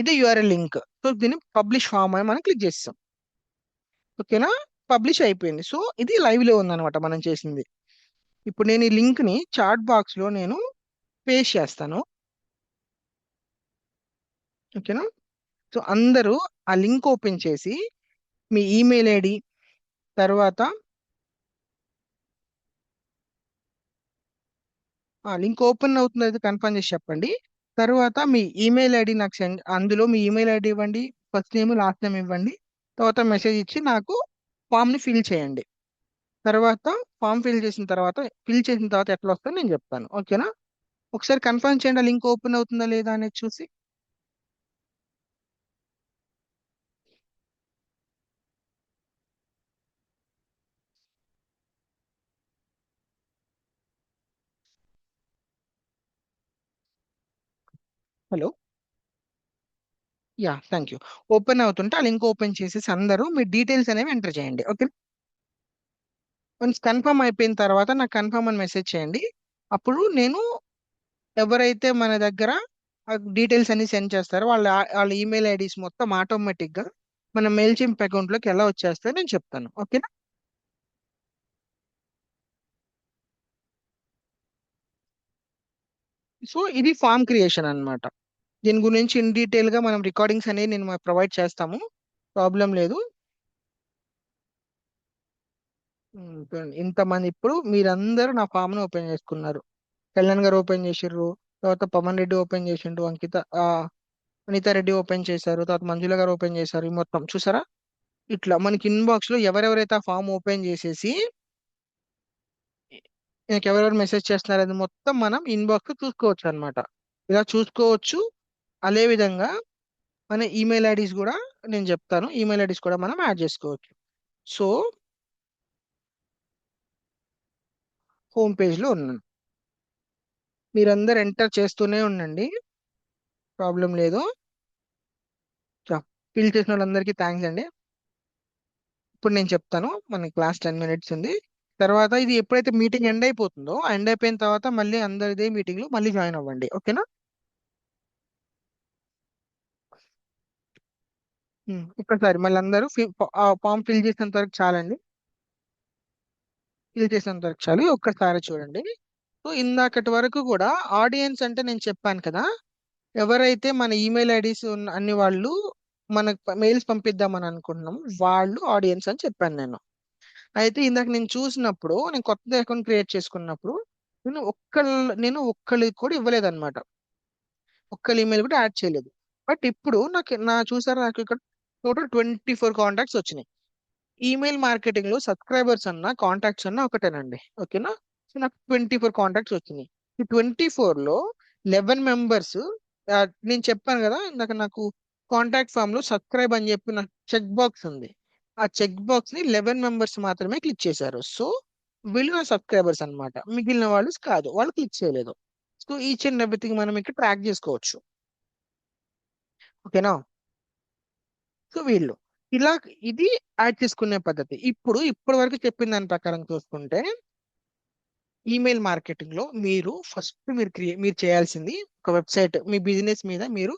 ఇది యూఆర్ఎల్ లింక్. సో దీన్ని పబ్లిష్ ఫామ్ అని మనం క్లిక్ చేస్తాం. ఓకేనా? పబ్లిష్ అయిపోయింది. సో ఇది లైవ్ లో ఉందన్నమాట మనం చేసింది. ఇప్పుడు నేను ఈ లింక్ ని చాట్ బాక్స్ లో నేను పేస్ట్ చేస్తాను. ఓకేనా? సో అందరూ ఆ లింక్ ఓపెన్ చేసి మీ ఈమెయిల్ ఐడి, తర్వాత ఆ లింక్ ఓపెన్ అవుతుంది అయితే కన్ఫర్మ్ చేసి చెప్పండి. తర్వాత మీ ఈమెయిల్ ఐడి నాకు సెండ్, అందులో మీ ఈమెయిల్ ఐడి ఇవ్వండి, ఫస్ట్ నేమ్ లాస్ట్ నేమ్ ఇవ్వండి. తర్వాత మెసేజ్ ఇచ్చి నాకు ఫామ్ ని ఫిల్ చేయండి. తర్వాత ఫామ్ ఫిల్ చేసిన తర్వాత ఎట్లా వస్తుందో నేను చెప్తాను. ఓకేనా? ఒకసారి కన్ఫర్మ్ చేయండి ఆ లింక్ ఓపెన్ అవుతుందా లేదా అనేది చూసి. Hello. Yeah, thank you. Open అవుతుంటే ఆ లింక్ ఓపెన్ చేసేసి అందరూ మీ డీటెయిల్స్ అనేవి ఎంటర్ చేయండి. ఓకే. వన్స్ కన్ఫర్మ్ అయిపోయిన తర్వాత నాకు కన్ఫర్మ్ అని మెసేజ్ చేయండి. అప్పుడు నేను ఎవరైతే మన దగ్గర డీటెయిల్స్ అన్ని సెండ్ చేస్తారో వాళ్ళ ఈమెయిల్ ఐడీస్ మొత్తం ఆటోమేటిక్ గా మన మెయిల్ చింప్ అకౌంట్ లోకి ఎలా వచ్చేస్తాయో నేను చెప్తాను. ఓకేనా? సో ఇది ఫామ్ క్రియేషన్ అన్నమాట. దీని గురించి ఇన్ డీటెయిల్ గా మనం రికార్డింగ్స్ అనేవి నేను ప్రొవైడ్ చేస్తాము. ప్రాబ్లం లేదు. చూడండి, ఇంతమంది ఇప్పుడు మీరందరూ నా ఫామ్ ను ఓపెన్ చేసుకున్నారు. కళ్యాణ్ గారు ఓపెన్ చేసిర్రు, తర్వాత పవన్ రెడ్డి ఓపెన్ చేసిండు, అనితా రెడ్డి ఓపెన్ చేశారు, తర్వాత మంజుల గారు ఓపెన్ చేశారు. ఈ మొత్తం చూసారా? ఇట్లా మనకి ఇన్బాక్స్ లో ఎవరెవరైతే ఆ ఫామ్ ఓపెన్ చేసేసి నాకు ఎవరెవరు మెసేజ్ చేస్తున్నారు అది మొత్తం మనం ఇన్బాక్స్ లో చూసుకోవచ్చు అన్నమాట. ఇలా చూసుకోవచ్చు. అదే విధంగా మన ఈమెయిల్ ఐడీస్ కూడా నేను చెప్తాను. ఈమెయిల్ ఐడీస్ కూడా మనం యాడ్ చేసుకోవచ్చు. సో హోమ్ పేజ్ లో ఉన్నాను. మీరందరు ఎంటర్ చేస్తూనే ఉండండి. ప్రాబ్లం లేదు. ఫిల్ చేసిన వాళ్ళందరికీ థ్యాంక్స్ అండి. ఇప్పుడు నేను చెప్తాను. మన క్లాస్ 10 minutes ఉంది. తర్వాత ఇది ఎప్పుడైతే మీటింగ్ ఎండ్ అయిపోతుందో, ఎండ్ అయిపోయిన తర్వాత మళ్ళీ అందరు ఇదే మీటింగ్ లో మళ్ళీ జాయిన్ అవ్వండి. ఓకేనా? ఒక్కసారి మళ్ళీ అందరూ ఫామ్ ఫిల్ చేసినంత వరకు చాలండి. ఫిల్ చేసినంత వరకు చాలు. ఒక్కసారి చూడండి. సో ఇందాకటి వరకు కూడా ఆడియన్స్ అంటే నేను చెప్పాను కదా, ఎవరైతే మన ఈమెయిల్ ఐడీస్ ఉన్న అన్ని వాళ్ళు మనకు మెయిల్స్ పంపిద్దామని అనుకుంటున్నాం వాళ్ళు ఆడియన్స్ అని చెప్పాను నేను. అయితే ఇందాక నేను చూసినప్పుడు నేను కొత్త అకౌంట్ క్రియేట్ చేసుకున్నప్పుడు నేను ఒక్కళ్ళకి కూడా ఇవ్వలేదు అనమాట. ఒక్కళ్ళ ఈమెయిల్ కూడా యాడ్ చేయలేదు. బట్ ఇప్పుడు చూసారా, నాకు ఇక్కడ టోటల్ 24 కాంటాక్ట్స్ వచ్చినాయి. ఈమెయిల్ మార్కెటింగ్ లో సబ్స్క్రైబర్స్ అన్న కాంటాక్ట్స్ అన్న ఒకటేనండి. ఓకేనా? సో నాకు 24 కాంటాక్ట్స్ వచ్చినాయి. ఈ 24 లో 11 మెంబర్స్, నేను చెప్పాను కదా ఇందాక, నాకు కాంటాక్ట్ ఫామ్ లో సబ్స్క్రైబ్ అని చెప్పి నాకు చెక్ బాక్స్ ఉంది. ఆ చెక్ బాక్స్ ని 11 మెంబర్స్ మాత్రమే క్లిక్ చేశారు. సో వీళ్ళు నా సబ్స్క్రైబర్స్ అన్నమాట. మిగిలిన వాళ్ళు కాదు, వాళ్ళు క్లిక్ చేయలేదు. సో ఈచ్ అండ్ ఎవ్రీథింగ్ మనం ఇక్కడ ట్రాక్ చేసుకోవచ్చు. ఓకేనా? సో వీళ్ళు ఇలా ఇది యాడ్ చేసుకునే పద్ధతి. ఇప్పటి వరకు చెప్పిన దాని ప్రకారం చూసుకుంటే ఈమెయిల్ మార్కెటింగ్ లో మీరు చేయాల్సింది ఒక వెబ్సైట్, మీ బిజినెస్ మీద మీరు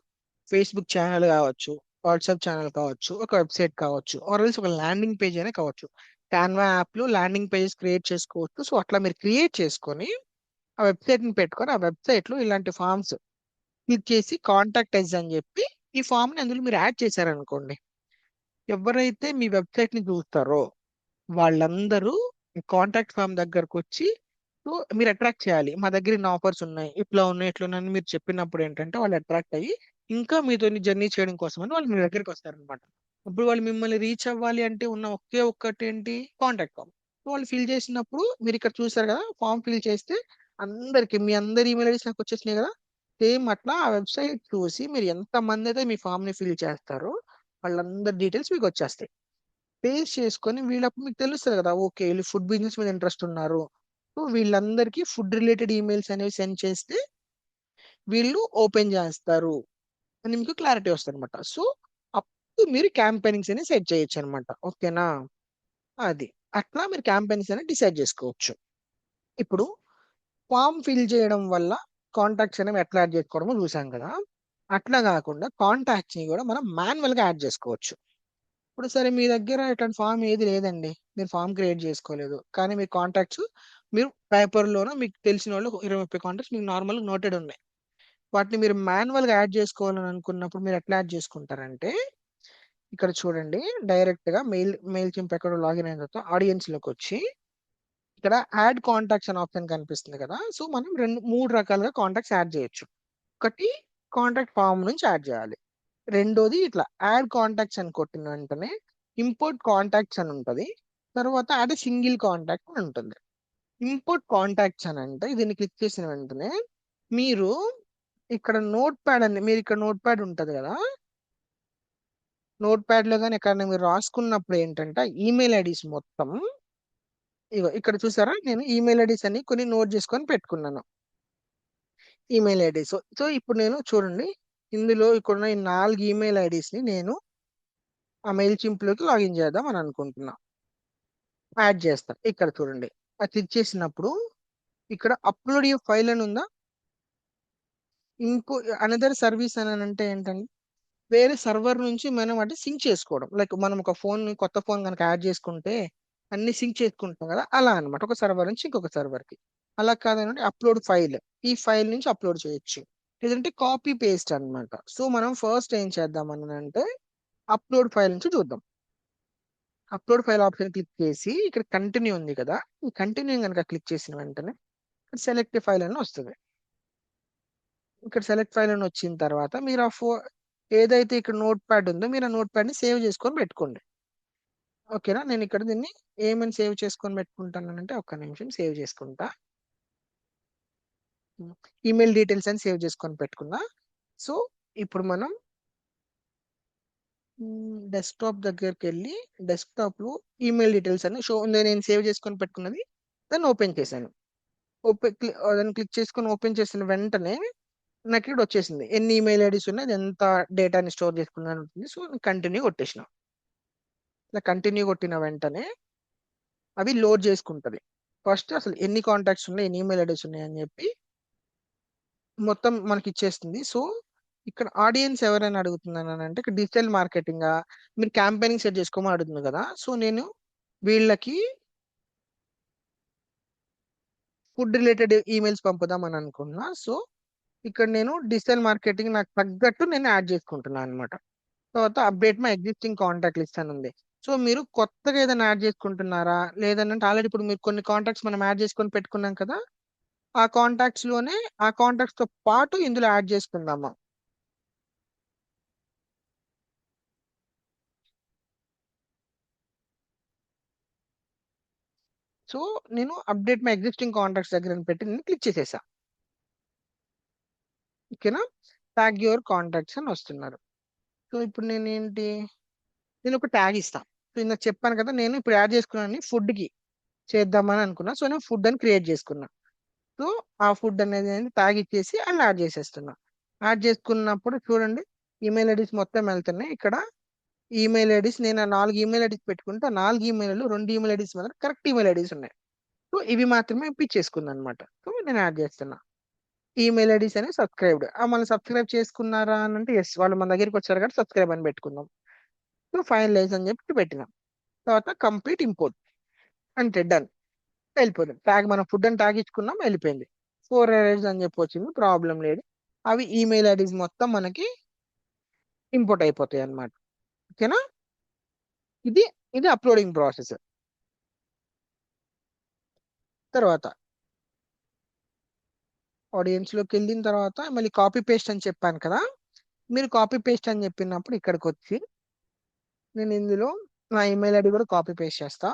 ఫేస్బుక్ ఛానల్ కావచ్చు, వాట్సాప్ ఛానల్ కావచ్చు, ఒక వెబ్సైట్ కావచ్చు, ఆర్ ఎల్స్ ఒక ల్యాండింగ్ పేజ్ అయినా కావచ్చు. కాన్వా యాప్ లో ల్యాండింగ్ పేజెస్ క్రియేట్ చేసుకోవచ్చు. సో అట్లా మీరు క్రియేట్ చేసుకొని ఆ వెబ్సైట్ ని పెట్టుకొని ఆ వెబ్సైట్ లో ఇలాంటి ఫామ్స్ క్లిక్ చేసి కాంటాక్ట్ అస్ అని చెప్పి ఈ ఫామ్ ని అందులో మీరు యాడ్ చేశారనుకోండి, ఎవరైతే మీ వెబ్సైట్ ని చూస్తారో వాళ్ళందరూ కాంటాక్ట్ ఫామ్ దగ్గరకు వచ్చి, సో మీరు అట్రాక్ట్ చేయాలి. మా దగ్గర ఇన్ని ఆఫర్స్ ఉన్నాయి, ఇట్లా ఉన్నాయి, ఇట్లా ఉన్నాయి అని మీరు చెప్పినప్పుడు ఏంటంటే వాళ్ళు అట్రాక్ట్ అయ్యి ఇంకా మీతో జర్నీ చేయడం కోసం అని వాళ్ళు మీ దగ్గరికి వస్తారనమాట. ఇప్పుడు వాళ్ళు మిమ్మల్ని రీచ్ అవ్వాలి అంటే ఉన్న ఒకే ఒక్కటి ఏంటి, కాంటాక్ట్ ఫామ్. వాళ్ళు ఫిల్ చేసినప్పుడు మీరు ఇక్కడ చూసారు కదా, ఫామ్ ఫిల్ చేస్తే అందరికి మీ అందరి ఈమెయిల్ ఐడీస్ నాకు వచ్చేసినాయి కదా. సేమ్ అట్లా ఆ వెబ్సైట్ చూసి మీరు ఎంత మంది అయితే మీ ఫామ్ ని ఫిల్ చేస్తారో వాళ్ళందరి డీటెయిల్స్ మీకు వచ్చేస్తాయి. పేస్ట్ చేసుకొని వీళ్ళప్పుడు మీకు తెలుస్తుంది కదా, ఓకే వీళ్ళు ఫుడ్ బిజినెస్ మీద ఇంట్రెస్ట్ ఉన్నారు. సో వీళ్ళందరికీ ఫుడ్ రిలేటెడ్ ఈమెయిల్స్ అనేవి సెండ్ చేస్తే వీళ్ళు ఓపెన్ చేస్తారు అని మీకు క్లారిటీ వస్తుంది అనమాట. సో అప్పుడు మీరు క్యాంపెయినింగ్స్ అనేవి సెట్ చేయొచ్చు అనమాట. ఓకేనా? అది అట్లా మీరు క్యాంపెయిన్స్ అనేది డిసైడ్ చేసుకోవచ్చు. ఇప్పుడు ఫామ్ ఫిల్ చేయడం వల్ల కాంటాక్ట్స్ అనేవి ఎట్లా యాడ్ చేసుకోవడమో చూసాం కదా. అట్లా కాకుండా కాంటాక్ట్స్ ని కూడా మనం మాన్యువల్ గా యాడ్ చేసుకోవచ్చు. ఇప్పుడు సరే మీ దగ్గర ఇట్లాంటి ఫామ్ ఏది లేదండి, మీరు ఫామ్ క్రియేట్ చేసుకోలేదు, కానీ మీ కాంటాక్ట్స్ మీరు పేపర్లోనో మీకు తెలిసిన వాళ్ళు 20-30 కాంటాక్ట్స్ మీకు నార్మల్ నోటెడ్ ఉన్నాయి. వాటిని మీరు మాన్యువల్ గా యాడ్ చేసుకోవాలని అనుకున్నప్పుడు మీరు ఎట్లా యాడ్ చేసుకుంటారంటే, ఇక్కడ చూడండి, డైరెక్ట్ గా మెయిల్ చింప్ అకౌంట్ లాగిన్ అయిన తర్వాత ఆడియన్స్ లోకి వచ్చి ఇక్కడ యాడ్ కాంటాక్ట్స్ అనే ఆప్షన్ కనిపిస్తుంది కదా. సో మనం మూడు రకాలుగా కాంటాక్ట్స్ యాడ్ చేయొచ్చు. ఒకటి, కాంటాక్ట్ ఫామ్ నుంచి యాడ్ చేయాలి. రెండోది, ఇట్లా యాడ్ కాంటాక్ట్స్ అని కొట్టిన వెంటనే ఇంపోర్ట్ కాంటాక్ట్స్ అని ఉంటుంది. తర్వాత యాడ్ సింగిల్ కాంటాక్ట్ అని ఉంటుంది. ఇంపోర్ట్ కాంటాక్ట్స్ అని అంటే దీన్ని క్లిక్ చేసిన వెంటనే మీరు ఇక్కడ నోట్ ప్యాడ్ అని, మీరు ఇక్కడ నోట్ ప్యాడ్ ఉంటుంది కదా, నోట్ ప్యాడ్ లో కానీ ఎక్కడైనా మీరు రాసుకున్నప్పుడు ఏంటంటే ఈమెయిల్ ఐడీస్ మొత్తం ఇగో ఇక్కడ చూసారా, నేను ఈమెయిల్ ఐడీస్ అని కొన్ని నోట్ చేసుకొని పెట్టుకున్నాను. Email IDs. సో ఇప్పుడు నేను చూడండి, ఇందులో ఇక్కడ ఉన్న ఈ 4 ఈమెయిల్ ఐడీస్ ని నేను ఆ మెయిల్ చింపులోకి లాగిన్ చేద్దాం అని అనుకుంటున్నా. యాడ్ చేస్తా. ఇక్కడ చూడండి, అది క్లిక్ చేసినప్పుడు ఇక్కడ అప్లోడ్ యూ ఫైల్ అని ఉందా. ఇంకో అనదర్ సర్వీస్ అని అంటే ఏంటంటే వేరే సర్వర్ నుంచి మనం అంటే సింక్ చేసుకోవడం. లైక్ మనం ఒక ఫోన్, కొత్త ఫోన్ కనుక యాడ్ చేసుకుంటే అన్ని సింక్ చేసుకుంటాం కదా, అలా అన్నమాట. ఒక సర్వర్ నుంచి ఇంకొక సర్వర్ కి. అలా కాదంటే అప్లోడ్ ఫైల్, ఈ ఫైల్ నుంచి అప్లోడ్ చేయొచ్చు. లేదంటే కాపీ పేస్ట్ అన్నమాట. సో మనం ఫస్ట్ ఏం చేద్దాం అని అంటే అప్లోడ్ ఫైల్ నుంచి చూద్దాం. అప్లోడ్ ఫైల్ ఆప్షన్ క్లిక్ చేసి ఇక్కడ కంటిన్యూ ఉంది కదా, ఈ కంటిన్యూ కనుక క్లిక్ చేసిన వెంటనే సెలెక్ట్ ఫైల్ అని వస్తుంది. ఇక్కడ సెలెక్ట్ ఫైల్ అని వచ్చిన తర్వాత మీరు ఏదైతే ఇక్కడ నోట్ ప్యాడ్ ఉందో మీరు ఆ నోట్ ప్యాడ్ ని సేవ్ చేసుకొని పెట్టుకోండి. ఓకేనా? నేను ఇక్కడ దీన్ని ఏమని సేవ్ చేసుకొని పెట్టుకుంటానంటే, ఒక్క నిమిషం సేవ్ చేసుకుంటా. ఈమెయిల్ డీటెయిల్స్ అని సేవ్ చేసుకొని పెట్టుకున్నా. సో ఇప్పుడు మనం డెస్క్టాప్ దగ్గరికి వెళ్ళి డెస్క్టాప్ లో ఈమెయిల్ డీటెయిల్స్ అని షో ఉంది, నేను సేవ్ చేసుకొని పెట్టుకున్నది. దాన్ని ఓపెన్ చేశాను. దాన్ని క్లిక్ చేసుకొని ఓపెన్ చేసిన వెంటనే నాకు ఇక్కడ వచ్చేసింది ఎన్ని ఈమెయిల్ ఐడీస్ ఉన్నాయి, అది ఎంత డేటాని స్టోర్ చేసుకున్నాను ఉంటుంది. సో కంటిన్యూ కొట్టేసిన. ఇలా కంటిన్యూ కొట్టిన వెంటనే అవి లోడ్ చేసుకుంటది. ఫస్ట్ అసలు ఎన్ని కాంటాక్ట్స్ ఉన్నాయి, ఎన్ని ఈమెయిల్ ఐడీస్ ఉన్నాయి అని చెప్పి మొత్తం మనకి ఇచ్చేస్తుంది. సో ఇక్కడ ఆడియన్స్ ఎవరైనా అడుగుతున్నాను అని అంటే, ఇక్కడ డిజిటల్ మార్కెటింగ్ మీరు క్యాంపెయినింగ్ సెట్ చేసుకోమని అడుగుతుంది కదా. సో నేను వీళ్ళకి ఫుడ్ రిలేటెడ్ ఈమెయిల్స్ పంపుదాం అని అనుకున్నా. సో ఇక్కడ నేను డిజిటల్ మార్కెటింగ్ నాకు తగ్గట్టు నేను యాడ్ చేసుకుంటున్నాను అనమాట. తర్వాత update my existing contact list అని ఉంది. సో మీరు కొత్తగా ఏదైనా యాడ్ చేసుకుంటున్నారా, లేదంటే ఆల్రెడీ ఇప్పుడు మీరు కొన్ని కాంటాక్ట్స్ మనం యాడ్ చేసుకొని పెట్టుకున్నాం కదా, ఆ కాంటాక్ట్స్ లోనే ఆ కాంటాక్ట్స్ తో పాటు ఇందులో యాడ్ చేసుకుందామా. సో నేను అప్డేట్ మై ఎగ్జిస్టింగ్ కాంటాక్ట్స్ దగ్గర పెట్టి నేను క్లిక్ చేసేసా. ఓకేనా? ట్యాగ్ యువర్ కాంటాక్ట్స్ అని వస్తున్నారు. సో ఇప్పుడు నేను ఏంటి, నేను ఒక ట్యాగ్ ఇస్తాను. సో ఇందాక చెప్పాను కదా, నేను ఇప్పుడు యాడ్ చేసుకున్నాను ఫుడ్ కి చేద్దామని అనుకున్నా. సో నేను ఫుడ్ అని క్రియేట్ చేసుకున్నా. సో ఆ ఫుడ్ అనేది ట్యాగ్ ఇచ్చేసి అలా యాడ్ చేసేస్తున్నా. యాడ్ చేసుకున్నప్పుడు చూడండి, ఈమెయిల్ ఐడీస్ మొత్తం వెళ్తున్నాయి. ఇక్కడ ఈమెయిల్ ఐడీస్ నేను ఆ 4 ఈమెయిల్ ఐడీస్ పెట్టుకుంటే ఆ 4 ఈమెయిల్ 2 ఈమెయిల్ ఐడీస్ మాత్రం కరెక్ట్ ఈమెయిల్ ఐడీస్ ఉన్నాయి. సో ఇవి మాత్రమే పిక్ చేసుకుంది అనమాట. సో నేను యాడ్ చేస్తున్నా. ఈమెయిల్ ఐడీస్ అనేవి సబ్స్క్రైబ్డ్. మళ్ళీ సబ్స్క్రైబ్ చేసుకున్నారా అని అంటే ఎస్, వాళ్ళు మన దగ్గరికి వచ్చారు కాబట్టి సబ్స్క్రైబ్ అని పెట్టుకుందాం. సో ఫైనలైజ్ అని చెప్పి పెట్టినాం. తర్వాత కంప్లీట్ ఇంపోర్ట్ అంటే డన్, వెళ్ళిపోతుంది. ట్యాగ్ మనం ఫుడ్ అని ట్యాగ్ ఇచ్చుకున్నాం, వెళ్ళిపోయింది. 4 errors అని చెప్పి వచ్చింది, ప్రాబ్లం లేదు. అవి ఈమెయిల్ ఐడీస్ మొత్తం మనకి ఇంపోర్ట్ అయిపోతాయి అన్నమాట. ఓకేనా? ఇది ఇది అప్లోడింగ్ ప్రాసెస్. తర్వాత ఆడియన్స్ లోకి వెళ్ళిన తర్వాత మళ్ళీ కాపీ పేస్ట్ అని చెప్పాను కదా. మీరు కాపీ పేస్ట్ అని చెప్పినప్పుడు ఇక్కడికి వచ్చి నేను ఇందులో నా ఈమెయిల్ ఐడి కూడా కాపీ పేస్ట్ చేస్తా.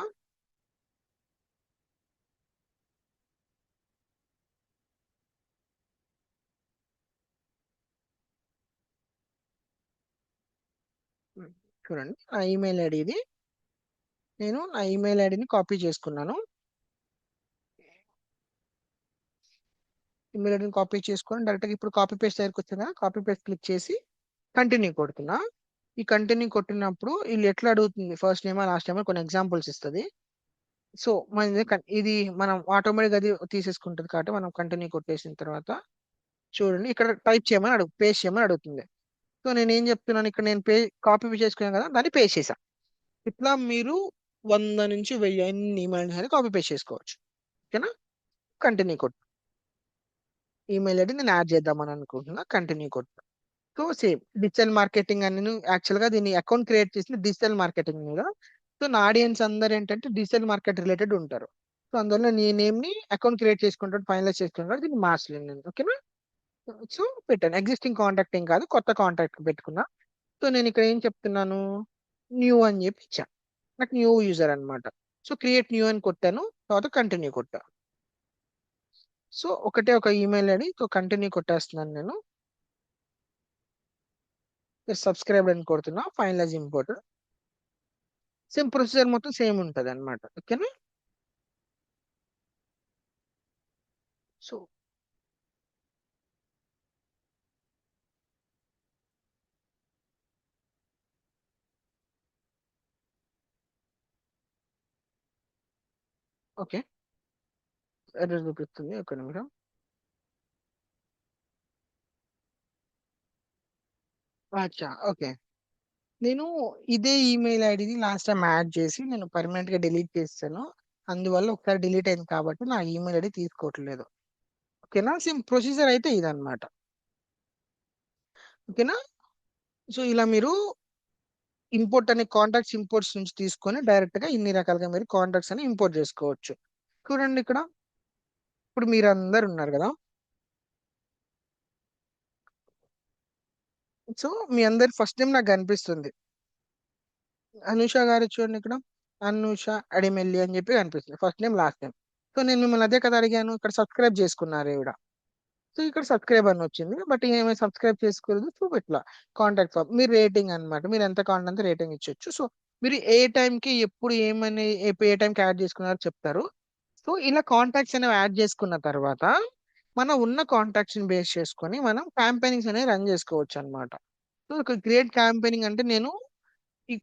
చూడండి నా ఈమెయిల్ ఐడి ఇది. నేను నా ఈమెయిల్ ఐడిని కాపీ చేసుకున్నాను. ఈమెయిల్ ఐడిని కాపీ చేసుకొని డైరెక్ట్గా ఇప్పుడు కాపీ పేస్ట్ దగ్గరికి వచ్చాను కదా, కాపీ పేస్ట్ క్లిక్ చేసి కంటిన్యూ కొడుతున్నా. ఈ కంటిన్యూ కొట్టినప్పుడు వీళ్ళు ఎట్లా అడుగుతుంది, ఫస్ట్ నేమ్ లాస్ట్ నేమ్ కొన్ని ఎగ్జాంపుల్స్ ఇస్తుంది. సో మన ఇది మనం ఆటోమేటిక్ అది తీసేసుకుంటుంది కాబట్టి మనం కంటిన్యూ కొట్టేసిన తర్వాత చూడండి ఇక్కడ టైప్ చేయమని పేస్ట్ చేయమని అడుగుతుంది. సో నేను ఏం చెప్తున్నాను ఇక్కడ, నేను కాపీ చేసుకున్నాను కదా, దాన్ని పేస్ట్ చేశాను. ఇట్లా మీరు 100 నుంచి 1000 ఎన్ని ఈమెయిల్స్ అయినా కాపీ పేస్ట్ చేసుకోవచ్చు. ఓకేనా? కంటిన్యూ కొట్టు. ఈమెయిల్ ఐడి నేను యాడ్ చేద్దామని అనుకుంటున్నా, కంటిన్యూ కొట్టు. సో సేమ్ డిజిటల్ మార్కెటింగ్ అని నేను యాక్చువల్గా దీన్ని అకౌంట్ క్రియేట్ చేసిన డిజిటల్ మార్కెటింగ్ మీద. సో నా ఆడియన్స్ అందరు ఏంటంటే డిజిటల్ మార్కెట్ రిలేటెడ్ ఉంటారు. సో అందువల్ల నీ నేమ్ ని అకౌంట్ క్రియేట్ చేసుకుంటాడు, ఫైనలైజ్ చేసుకుంటాడు, దీన్ని మార్చలేను నేను. ఓకేనా? సో పెట్టాను, ఎగ్జిస్టింగ్ కాంటాక్ట్ ఏం కాదు, కొత్త కాంటాక్ట్ పెట్టుకున్నా. సో నేను ఇక్కడ ఏం చెప్తున్నాను, న్యూ అని చెప్పి ఇచ్చా. నాకు న్యూ యూజర్ అన్నమాట. సో క్రియేట్ న్యూ అని కొట్టాను, తర్వాత కంటిన్యూ కొట్టా. సో ఒకటే ఒక ఈమెయిల్ ఐడి కంటిన్యూ కొట్టేస్తున్నాను నేను. సబ్స్క్రైబ్ అని కొడుతున్నా, ఫైనలైజ్ ఇంపోర్ట్. సేమ్ ప్రొసీజర్ మొత్తం సేమ్ ఉంటుంది అనమాట. ఓకేనా? సో ఓకే, ఎర్రర్ చూపిస్తుంది, ఒక నిమిషం. అచ్చా, ఓకే. నేను ఇదే ఈమెయిల్ ఐడిని లాస్ట్ టైం యాడ్ చేసి నేను పర్మనెంట్ గా డిలీట్ చేస్తాను. అందువల్ల ఒకసారి డిలీట్ అయింది కాబట్టి నా ఈమెయిల్ ఐడి తీసుకోవట్లేదు. ఓకేనా? సేమ్ ప్రొసీజర్ అయితే ఇదన్నమాట. ఓకేనా? సో ఇలా మీరు ఇంపోర్ట్ అనే కాంటాక్ట్స్ ఇంపోర్ట్స్ నుంచి తీసుకొని డైరెక్ట్ గా ఇన్ని రకాలుగా మీరు కాంటాక్ట్స్ అని ఇంపోర్ట్ చేసుకోవచ్చు. చూడండి ఇక్కడ, ఇప్పుడు మీరు అందరు ఉన్నారు కదా. సో మీ అందరి ఫస్ట్ నేమ్ నాకు కనిపిస్తుంది, అనుష గారు. చూడండి ఇక్కడ, అనుష అడిమెల్లి అని చెప్పి కనిపిస్తుంది, first name last name. So నేను మిమ్మల్ని అదే కదా అడిగాను, ఇక్కడ సబ్స్క్రైబ్ చేసుకున్నారు ఈవిడ. సో ఇక్కడ సబ్స్క్రైబ్ అని వచ్చింది, బట్ ఏమైనా సబ్స్క్రైబ్ చేసుకోలేదు. సో ఇట్లా కాంటాక్ట్ మీరు రేటింగ్ అన్నమాట, మీరు ఎంత కాంటాక్ట్ అంత రేటింగ్ ఇచ్చొచ్చు. సో మీరు ఏ time కి ఎప్పుడు ఏమని ఏ టైంకి యాడ్ చేసుకున్నారో చెప్తారు. సో ఇలా కాంటాక్ట్స్ అనేవి యాడ్ చేసుకున్న తర్వాత మనం ఉన్న కాంటాక్ట్స్ ని బేస్ చేసుకొని మనం క్యాంపెయినింగ్స్ అనేవి రన్ చేసుకోవచ్చు అన్నమాట. సో ఒక గ్రేట్ క్యాంపెయినింగ్ అంటే నేను